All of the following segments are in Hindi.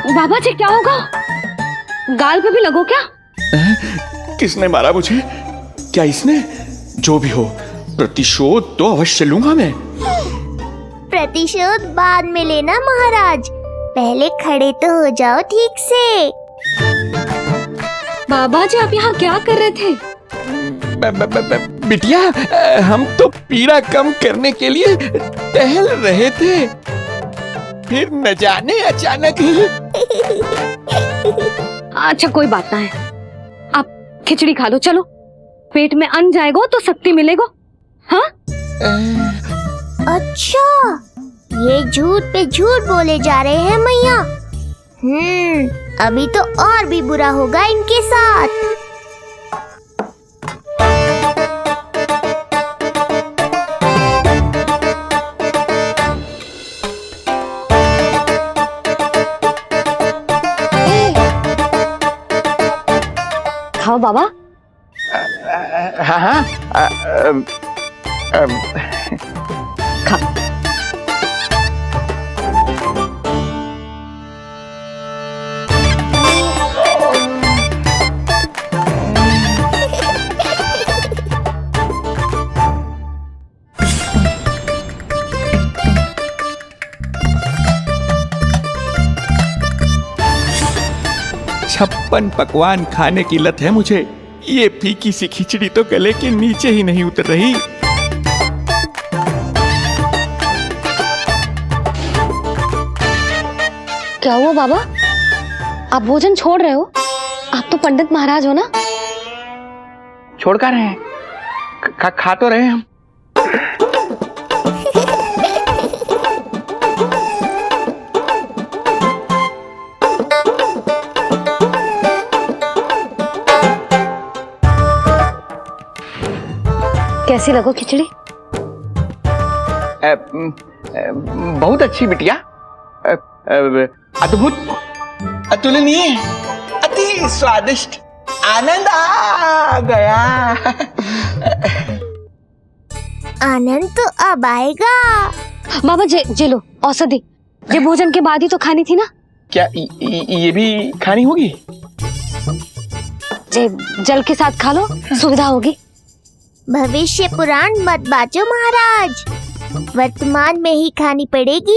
बाबा जी क्या होगा? गाल पे भी लगो क्या? किसने मारा मुझे? क्या इसने? जो भी हो, प्रतिशोध तो अवश्य लूंगा मैं। प्रतिशोध बाद में लेना महाराज, पहले खड़े तो हो जाओ ठीक से। बाबा जी आप यहाँ क्या कर रहे थे? बिटिया, हम तो पीड़ा कम करने के लिए टहल रहे थे, फिर न जाने अचानक। अच्छा कोई बात ना है, आप खिचड़ी खा लो, चलो पेट में अन्न जाएगा तो शक्ति मिलेगा। हाँ? अच्छा, ये झूठ पे झूठ बोले जा रहे हैं मैया। अभी तो और भी बुरा होगा इनके साथ। खाओ बाबा। हाँ हाँ, खा। छप्पन पकवान खाने की लत है मुझे। ये फीकी सी खिचड़ी तो गले के नीचे ही नहीं उतर रही। क्या हुआ बाबा, आप भोजन छोड़ रहे हो? आप तो पंडित महाराज हो ना। छोड़ कर रहे हैं, खा तो रहे हैं हम। कैसी लगो खिचड़ी? बहुत अच्छी बिटिया, अद्भुत, अतुलनीय, अति स्वादिष्ट, आनंद आ गया। आनंद तो अब आएगा। बाबा जे लो औषधि, ये भोजन के बाद ही तो खानी थी ना। क्या ये भी खानी होगी? जे जल के साथ खा लो, सुविधा होगी। भविष्य पुराण मत बाजो महाराज, वर्तमान में ही खानी पड़ेगी।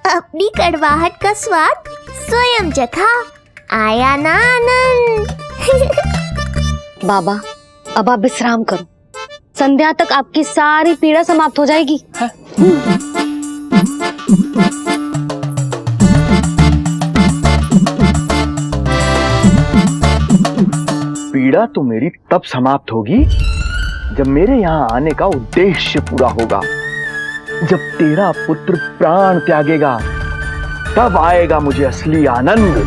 अपनी कड़वाहट का स्वाद स्वयं चखा, आया ना आनंद। बाबा अब आप विश्राम करो, संध्या तक आपकी सारी पीड़ा समाप्त हो जाएगी। पीड़ा तो मेरी तब समाप्त होगी जब मेरे यहाँ आने का उद्देश्य पूरा होगा। जब तेरा पुत्र प्राण त्यागेगा, तब आएगा मुझे असली आनंद।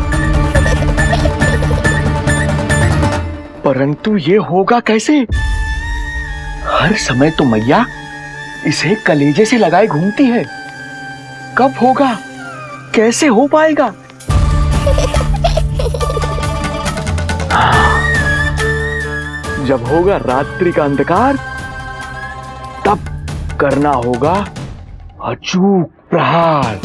परंतु ये होगा कैसे? हर समय तो मैया इसे कलेजे से लगाए घूमती है। कब होगा? कैसे हो पाएगा? जब होगा रात्रि का अंधकार, तब करना होगा अचूक प्रहार।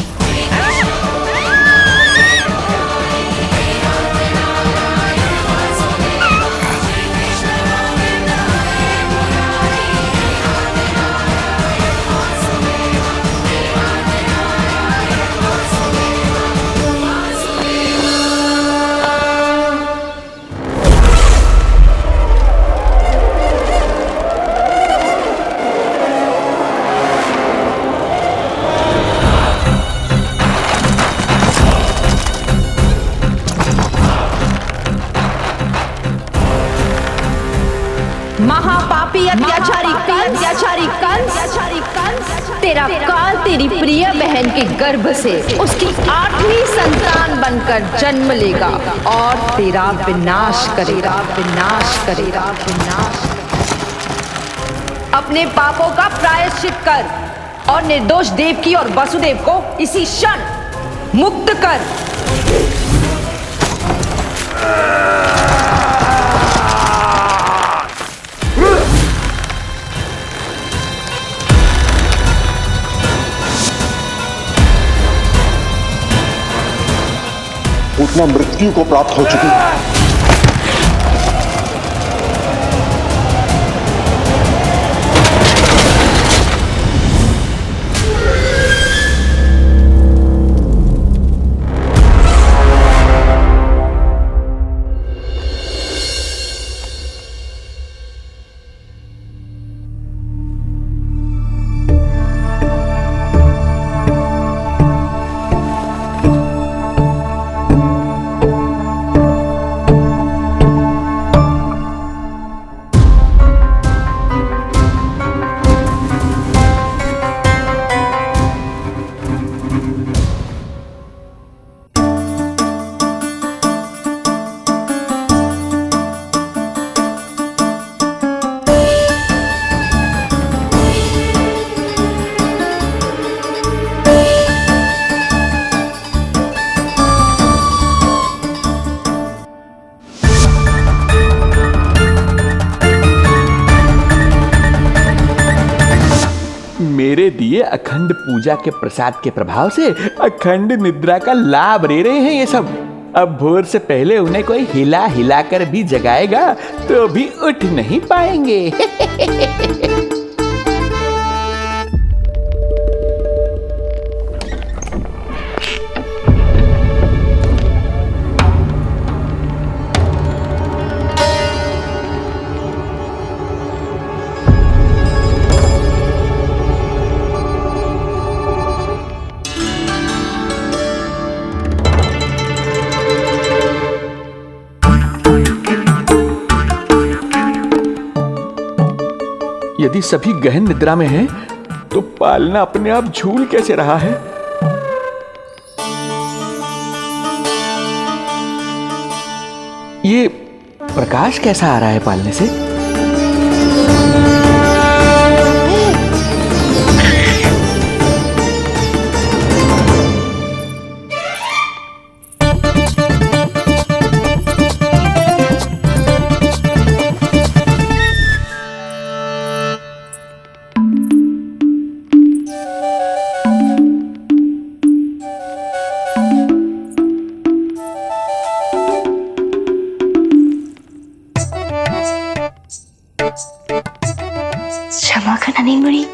महापापी अत्याचारी कंस, तेरा काल तेरी प्रिय बहन के गर्भ से उसकी 8वीं संतान बनकर जन्म लेगा और तेरा विनाश करेगा। अपने पापों का प्रायश्चित कर और निर्दोष देवकी और वसुदेव को इसी क्षण मुक्त कर। उतना मृत्यु को प्राप्त हो चुकी है। मेरे दिए अखंड पूजा के प्रसाद के प्रभाव से अखंड निद्रा का लाभ ले रहे हैं ये सब। अब भोर से पहले उन्हें कोई हिला हिला कर भी जगाएगा तो भी उठ नहीं पाएंगे। यदि सभी गहन निद्रा में हैं, तो पालना अपने आप झूल कैसे रहा है? ये प्रकाश कैसा आ रहा है पालने से? क्षमा करना नहीं मुड़ी,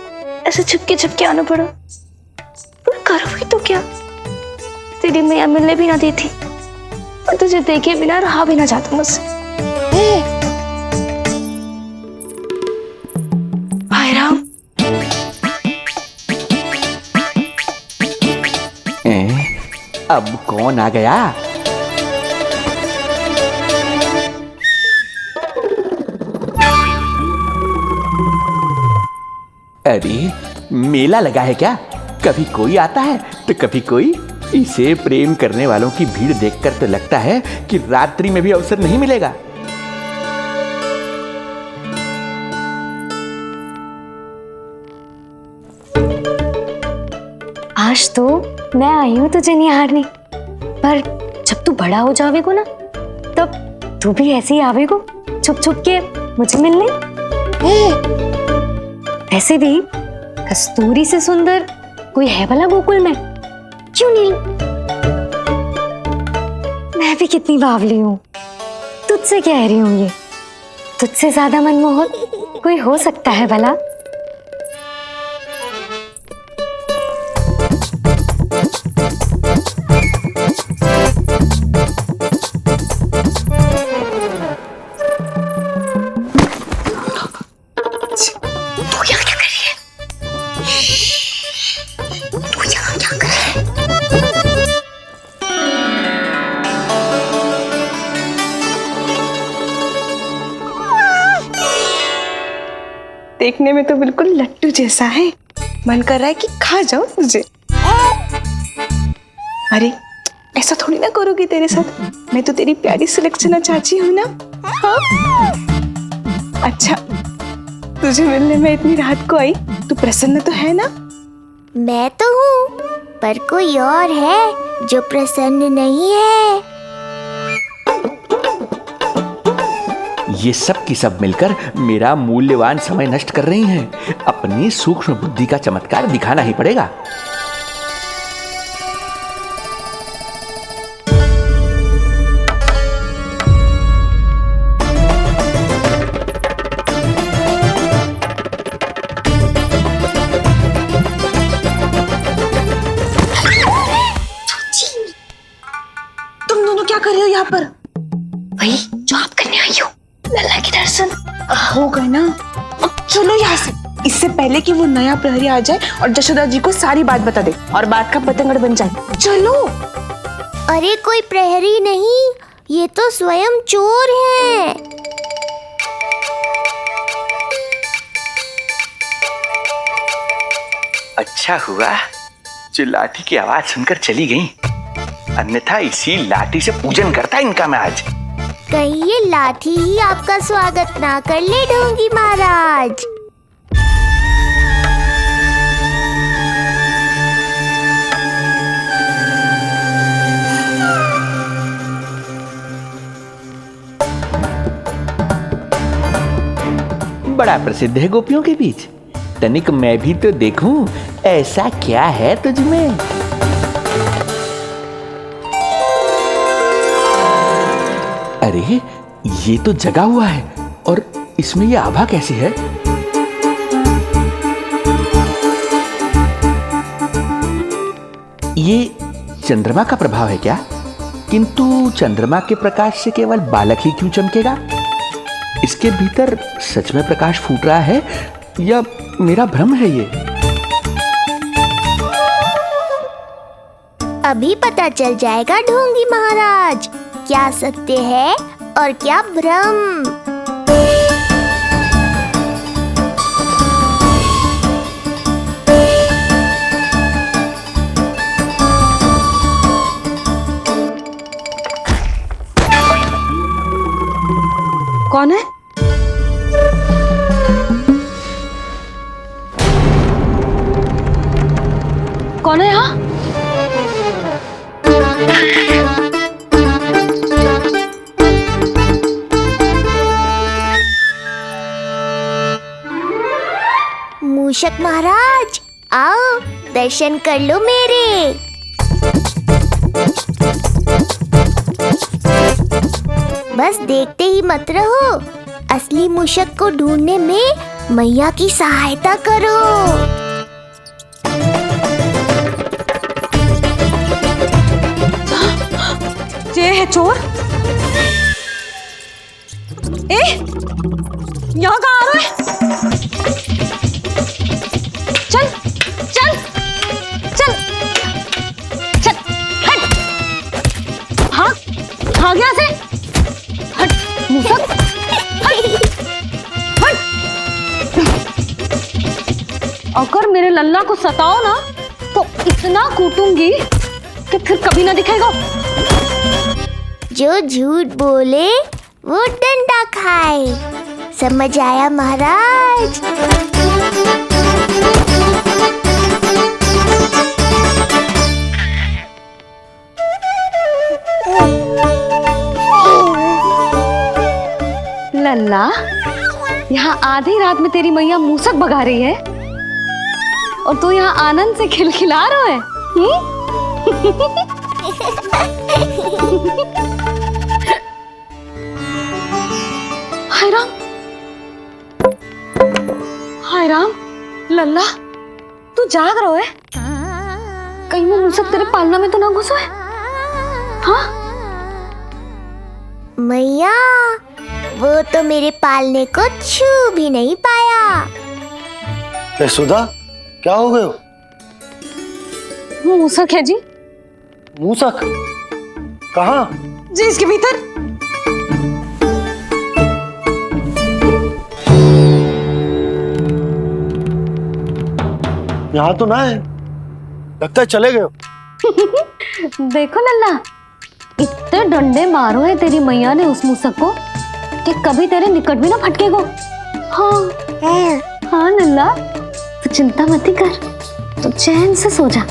ऐसे छुपके आना पड़ा। पर करो भी तो क्या, तेरी मैया मिलने भी ना देती और तुझे देखे बिना रहा भी ना जाता मुझसे। भाई राम, अब कौन आ गया? अरे मेला लगा है क्या? कभी कोई आता है तो कभी कोई। इसे प्रेम करने वालों की भीड़ देखकर तो लगता है कि रात्रि में भी अवसर नहीं मिलेगा। आज तो मैं आई हूँ तुझे निहारने, पर जब तू बड़ा हो जावेगो ना, तब तू भी ऐसे ही आवेगो छुप छुप के मुझे मिलने। ऐसे भी कस्तूरी से सुंदर कोई है भला गोकुल में? क्यों नहीं? मैं भी कितनी बावली हूँ, तुझसे कह रही हूँ ये। तुझसे ज्यादा मनमोहक कोई हो सकता है भला? देखने में तो बिल्कुल लट्टू जैसा है, मन कर रहा है कि खा जाओ तुझे। अरे ऐसा थोड़ी ना करोगी तेरे साथ, मैं तो तेरी प्यारी सुलक्षणा चाची हूँ ना। हाँ? अच्छा, तुझे मिलने में इतनी रात को आई, तू प्रसन्न तो है ना? मैं तो हूँ, पर कोई और है जो प्रसन्न नहीं है। ये सब की सब मिलकर मेरा मूल्यवान समय नष्ट कर रही हैं। अपनी सूक्ष्म बुद्धि का चमत्कार दिखाना ही पड़ेगा। दोनों क्या कर रहे हो यहाँ पर? वही जो आप करने आई हो, लल्ला के दर्शन। हो गए ना, अब चलो यहाँ से, इससे पहले कि वो नया प्रहरी आ जाए और जशोदा जी को सारी बात बता दे और बात का पतंगड़ बन जाए। चलो। अरे कोई प्रहरी नहीं, ये तो स्वयं चोर है। अच्छा हुआ जो लाठी की आवाज सुनकर चली गई, अन्यथा इसी लाठी से पूजन करता इनका मैं आज। कहीं ये लाठी ही आपका स्वागत ना कर ले ढोंगी महाराज। बड़ा प्रसिद्ध है गोपियों के बीच, तनिक मैं भी तो देखूं ऐसा क्या है तुझ में। अरे ये तो जगा हुआ है और इसमें ये आभा कैसी है? ये चंद्रमा का प्रभाव है क्या? किंतु चंद्रमा के प्रकाश से केवल बालक ही क्यों चमकेगा? इसके भीतर सच में प्रकाश फूट रहा है या मेरा भ्रम है ये? अभी पता चल जाएगा ढोंगी महाराज, क्या सत्य है और क्या भ्रम। कौन है? कौन है यहाँ? मूषक महाराज आओ, दर्शन कर लो मेरे। बस देखते ही मत रहो, असली मूषक को ढूंढने में मैया की सहायता करो। ये है चोर। ए, यहाँ कहाँ आ रहा है? चल चल चल चल, हट। हाँ हाँ, गया से हट मूसक, हट हट। अगर मेरे लल्ला को सताओ ना तो इतना कूटूंगी कि फिर कभी ना दिखेगा। जो झूठ बोले वो डंडा खाए, समझ आया महाराज? लल्ला, यहाँ आधी रात में तेरी मैया मूसक भगा रही है और तू यहाँ आनंद से खिलखिला रहा है। हाय राम, हाय राम। लल्ला, तू जाग रहा है? कहीं वो मूसक तेरे पालना में तो ना घुसा है? हाँ मैया, वो तो मेरे पालने को छू भी नहीं पाया। सुधा, क्या हो गए हो? वो मूसक है जी। मूसक? कहाँ? जी इसके भीतर। यहाँ तो ना है, लगता है चले गए हो। देखो लल्ला, इतने डंडे मारो है तेरी मैया ने उस मूसक को कि कभी तेरे निकट भी ना फटकेगा। हाँ हाँ लल्ला, तो चिंता मत ही कर, तो चैन से सो जा,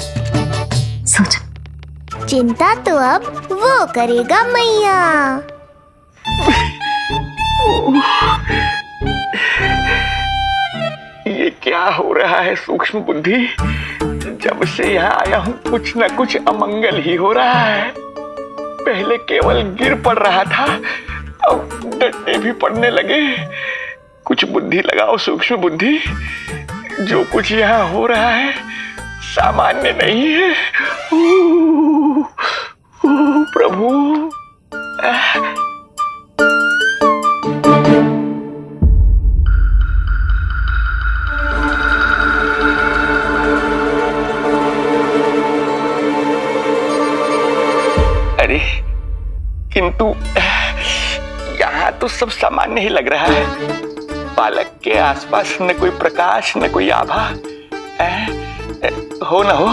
सो जा। चिंता तो अब वो करेगा मैया। ये क्या हो रहा है सूक्ष्म बुद्धि? जब से यहाँ आया हूँ कुछ न कुछ अमंगल ही हो रहा है। पहले केवल गिर पड़ रहा था, अब डंडे भी पड़ने लगे। कुछ बुद्धि लगाओ सूक्ष्म बुद्धि, जो कुछ यहाँ हो रहा है सामान्य नहीं है। प्रभु किंतु यहाँ तो सब सामान्य ही लग रहा है। बालक के आसपास न कोई प्रकाश न कोई आभा। हो न हो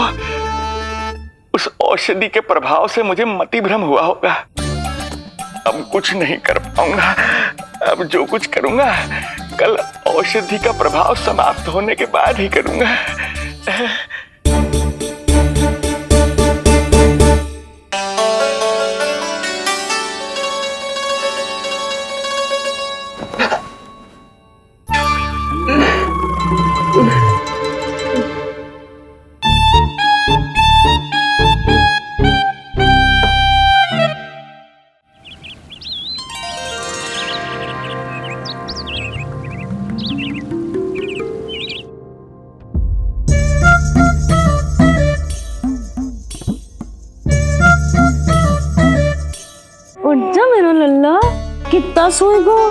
उस औषधि के प्रभाव से मुझे मति भ्रम हुआ होगा। अब कुछ नहीं कर पाऊंगा। अब जो कुछ करूंगा कल औषधि का प्रभाव समाप्त होने के बाद ही करूंगा। उठ जा मेरा लल्ला, कितना सोएगो लल्ला,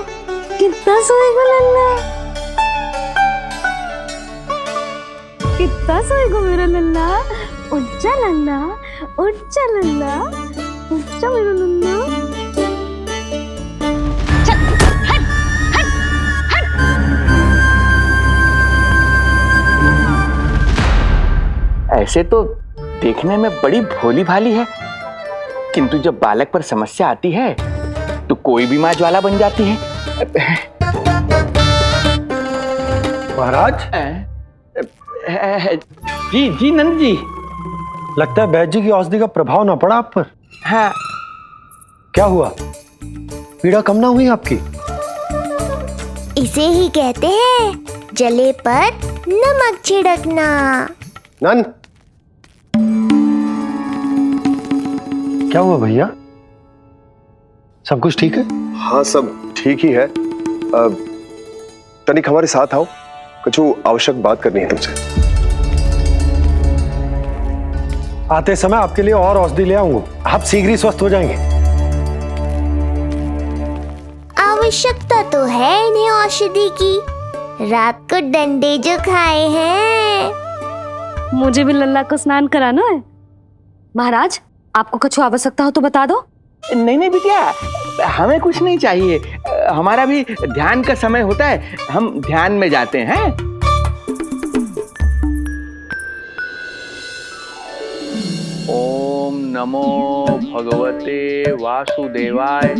कितना सोएगो मेरा लल्ला। उठ जा लल्ला, उठ जा लल्ला, उठ जा मेरा लल्ला। चल, हट, हट, हट। ऐसे तो देखने में बड़ी भोली भाली है, किंतु जब बालक पर समस्या आती है तो कोई भी माँ ज्वाला बन जाती है। महाराज जी जी नंद जी। लगता है वैद्य जी की औषधि का प्रभाव ना पड़ा आप पर। हाँ। क्या हुआ, पीड़ा कम ना हुई आपकी? इसे ही कहते हैं जले पर नमक छिड़कना। नन, क्या हुआ भैया, सब कुछ ठीक है? हाँ सब ठीक ही है। तनिक हमारे साथ आओ, कुछ आवश्यक बात करनी है तुमसे। आते समय आपके लिए और औषधि ले आऊंगा, आप शीघ्र ही स्वस्थ हो जाएंगे। आवश्यकता तो है इन्हें औषधि की, रात को डंडे जो खाए हैं। मुझे भी लल्ला को स्नान कराना है। महाराज, आपको कुछ आवश्यकता हो तो बता दो। नहीं नहीं बिटिया, हमें कुछ नहीं चाहिए। हमारा भी ध्यान का समय होता है, हम ध्यान में जाते हैं। ओम नमो भगवते वासुदेवाय।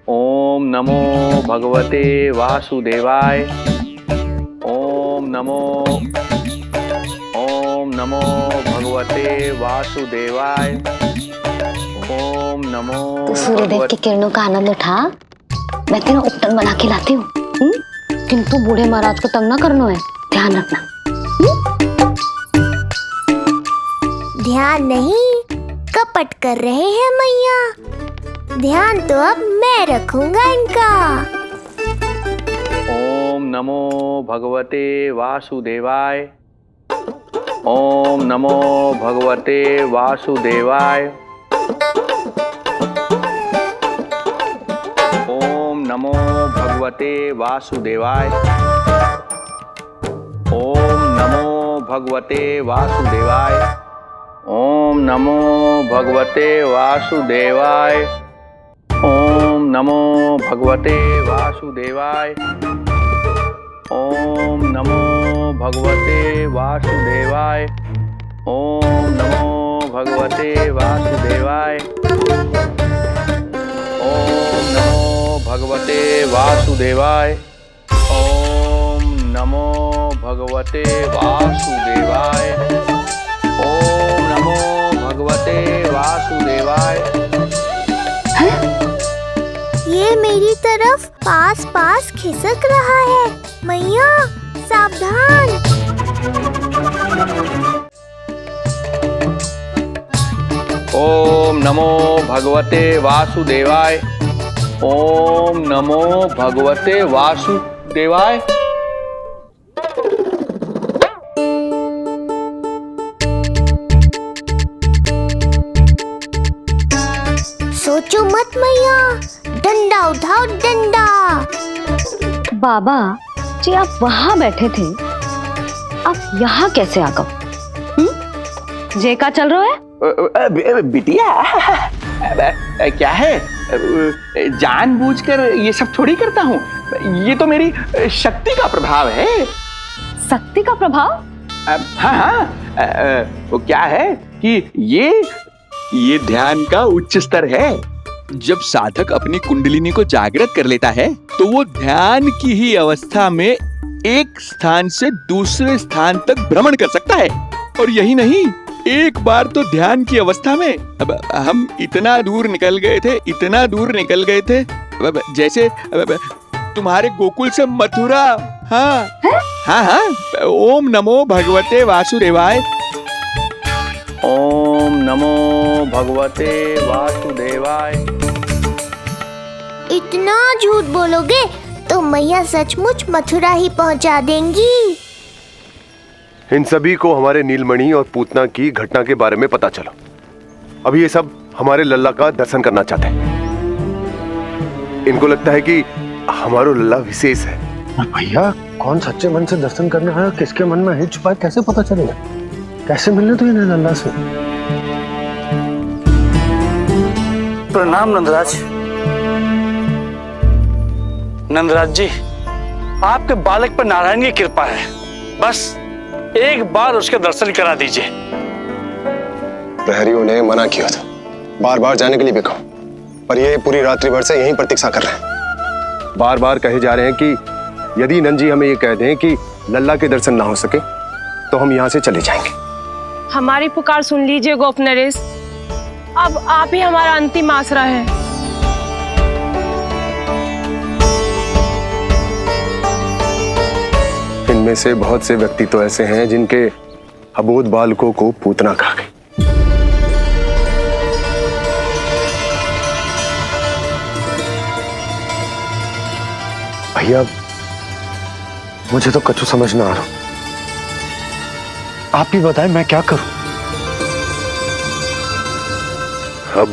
ओम नमो भगवते वासुदेवाय। ओम नमो भगवते वासुदेवाय। ओम नमो। तो सूर्यदेव की किरणों का आनंद उठा, मैं तेरा उपटन बना के लाती हूँ। किंतु बूढ़े महाराज को तंग ना करना है, ध्यान रखना। ध्यान नहीं, कपट कर रहे हैं मैया। ध्यान तो अब मैं रखूंगा इनका। ओम नमो भगवते वासुदेवाय। ओम नमो भगवते वासुदेवाय। ओम नमो भगवते वासुदेवाय। ओम नमो भगवते वासुदेवाय। ओम नमो भगवते वासुदेवाय। ओम नमो भगवते वासुदेवाय। ओम नमो भगवते वासुदेवाय। ओम नमो भगवते वासुदेवाय। ओम नमो भगवते वासुदेवाय। ओम नमो भगवते वासुदेवाय। ओम नमो भगवते वासुदेवाय। ये मेरी तरफ पास पास खिसक रहा है। मैया सावधान। ओम नमो भगवते वासुदेवाय। ओम नमो भगवते वासुदेवाय। सोचो मत मैया, डंडा उठाओ डंडा। बाबा जी, आप वहां बैठे थे, आप यहाँ कैसे आ गए? जे का चल रहा है? बिटिया क्या है, जानबूझकर ये सब थोड़ी करता हूँ, ये तो मेरी शक्ति का प्रभाव है। शक्ति का प्रभाव? हाँ, वो क्या है कि ये ध्यान का उच्च स्तर है। जब साधक अपनी कुंडलिनी को जागृत कर लेता है तो वो ध्यान की ही अवस्था में एक स्थान से दूसरे स्थान तक भ्रमण कर सकता है। और यही नहीं, एक बार तो ध्यान की अवस्था में अब हम इतना दूर निकल गए थे जैसे तुम्हारे गोकुल से मथुरा। हाँ, ओम नमो भगवते वासुदेवाय। ओम नमो भगवते वासुदेवाय। इतना झूठ बोलोगे तो मैया सचमुच मथुरा ही पहुंचा देंगी। इन सभी को हमारे नीलमणि और पूतना की घटना के बारे में पता चला। अभी ये सब हमारे लल्ला का दर्शन करना चाहते हैं। इनको लगता है कि हमारा लल्ला विशेष है। भैया, कौन सच्चे मन से दर्शन करने आया, किसके मन में है छुपा, कैसे पता चलेगा? कैसे मिलने तो इन्हें लल्ला से? प्रणाम नंदराज। नंदराज जी, आपके बालक पर नारायण की कृपा है, बस एक बार उसके दर्शन करा दीजिए। प्रहरियों ने मना किया था, बार बार जाने के लिए भी कहा, पर ये पूरी रात्रि भर से यहीं प्रतीक्षा कर रहे हैं। बार बार कहे जा रहे हैं कि यदि नंजी हमें ये कह दें कि लल्ला के दर्शन ना हो सके तो हम यहाँ से चले जाएंगे। हमारी पुकार सुन लीजिए गोप नरेश, अब आप ही हमारा अंतिम आसरा है। इनमें से बहुत से व्यक्ति तो ऐसे हैं जिनके अबोध बालकों को पूतना खा गई। भैया, मुझे तो कछु समझ ना आ रहा। आप ही बताएं, मैं क्या करूं? अब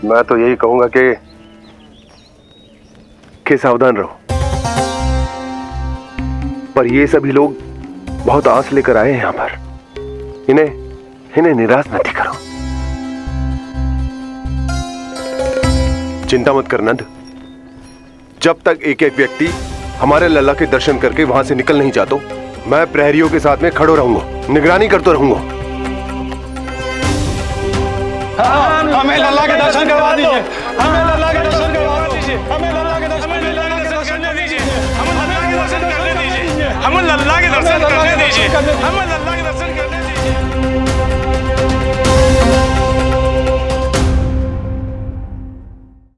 मैं तो यही कहूंगा कि सावधान रहो। पर ये सभी लोग बहुत आस लेकर आए हैं यहाँ पर, इन्हें निराश मत करो। चिंता मत कर नंद, जब तक एक एक व्यक्ति हमारे लल्ला के दर्शन करके वहां से निकल नहीं जाता, मैं प्रहरियों के साथ में खड़ो रहूंगा, निगरानी करता रहूंगा। हमें लल्ला के दर्शन करवा दीजिए, हमें लल्ला के दर्शन करवा दीजिए, हमें लल्ला के दर्शन करने दीजिए, हमें लल्ला के दर्शन करने दीजिए, हमें लल्ला के दर्शन करने दीजिए, हमें लल्ला के दर्शन करने दीजिए।